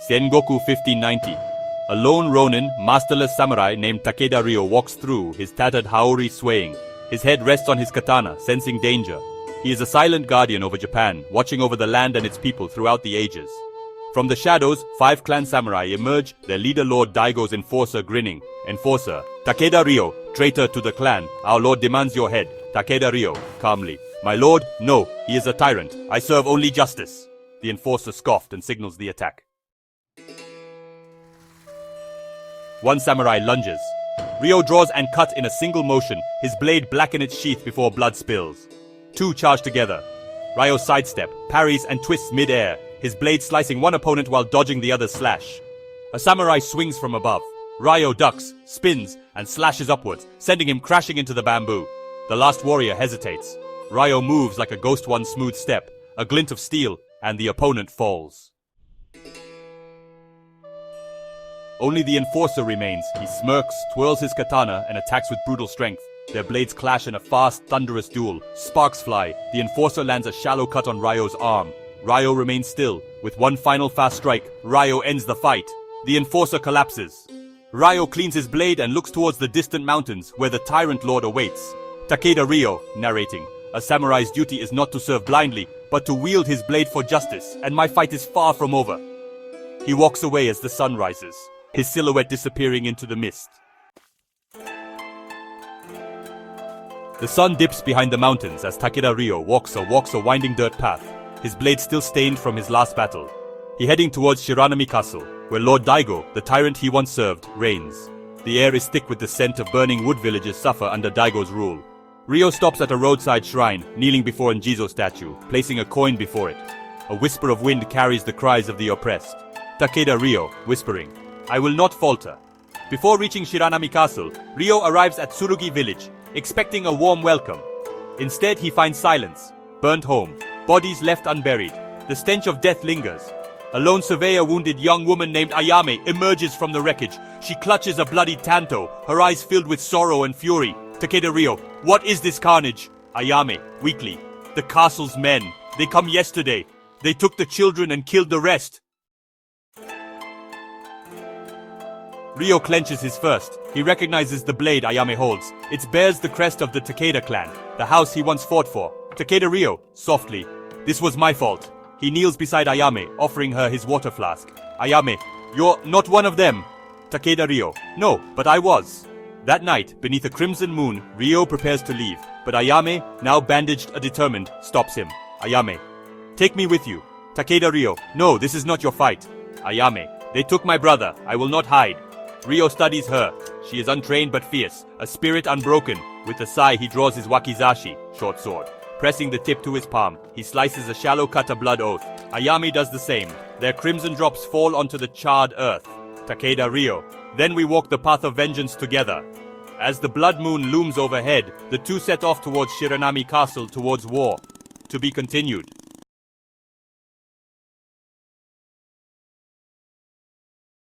Sengoku 1590. A lone ronin, masterless samurai named Takeda Ryo walks through, his tattered haori swaying. His head rests on his katana, sensing danger. He is a silent guardian over Japan, watching over the land and its people throughout the ages. From the shadows, 5 clan samurai emerge, their leader Lord Daigo's enforcer grinning. Enforcer: Takeda Ryo, traitor to the clan, our lord demands your head. Takeda Ryo, calmly: my lord, no, he is a tyrant. I serve only justice. The enforcer scoffed and signals the attack. One samurai lunges. Ryo draws and cut in a single motion, his blade black in its sheath before blood spills. 2 charge together. Ryo sidestep, parries and twists mid-air, his blade slicing one opponent while dodging the other's slash. A samurai swings from above. Ryo ducks, spins, and slashes upwards, sending him crashing into the bamboo. The last warrior hesitates. Ryo moves like a ghost one smooth step, a glint of steel, and the opponent falls. Only the enforcer remains. He smirks, twirls his katana, and attacks with brutal strength. Their blades clash in a fast, thunderous duel. Sparks fly. The enforcer lands a shallow cut on Ryo's arm. Ryo remains still. With one final fast strike, Ryo ends the fight. The enforcer collapses. Ryo cleans his blade and looks towards the distant mountains, where the tyrant lord awaits. Takeda Ryo, narrating: a samurai's duty is not to serve blindly, but to wield his blade for justice, and my fight is far from over. He walks away as the sun rises, his silhouette disappearing into the mist. The sun dips behind the mountains as Takeda Ryo walks a winding dirt path, his blade still stained from his last battle. He heading towards Shiranami Castle, where Lord Daigo, the tyrant he once served, reigns. The air is thick with the scent of burning wood villages suffer under Daigo's rule. Ryo stops at a roadside shrine, kneeling before an Jizo statue, placing a coin before it. A whisper of wind carries the cries of the oppressed. Takeda Ryo, whispering: I will not falter. Before reaching Shiranami Castle, Ryo arrives at Tsurugi village, expecting a warm welcome. Instead, he finds silence, burnt home, bodies left unburied. The stench of death lingers. A lone surveyor wounded young woman named Ayame emerges from the wreckage. She clutches a bloody tanto, her eyes filled with sorrow and fury. Takeda Ryo: what is this carnage? Ayame, weakly: the castle's men. They come yesterday. They took the children and killed the rest. Ryo clenches his fist. He recognizes the blade Ayame holds. It bears the crest of the Takeda clan, the house he once fought for. Takeda Ryo, softly: this was my fault. He kneels beside Ayame, offering her his water flask. Ayame: you're not one of them. Takeda Ryo: no, but I was. That night, beneath a crimson moon, Ryo prepares to leave, but Ayame, now bandaged and determined, stops him. Ayame: take me with you. Takeda Ryo: no, this is not your fight. Ayame: they took my brother. I will not hide. Ryo studies her. She is untrained but fierce, a spirit unbroken. With a sigh, he draws his wakizashi, short sword. Pressing the tip to his palm, he slices a shallow cut of blood oath. Ayame does the same. Their crimson drops fall onto the charred earth. Takeda Ryo: then we walk the path of vengeance together. As the blood moon looms overhead, the two set off towards Shiranami Castle towards war. To be continued.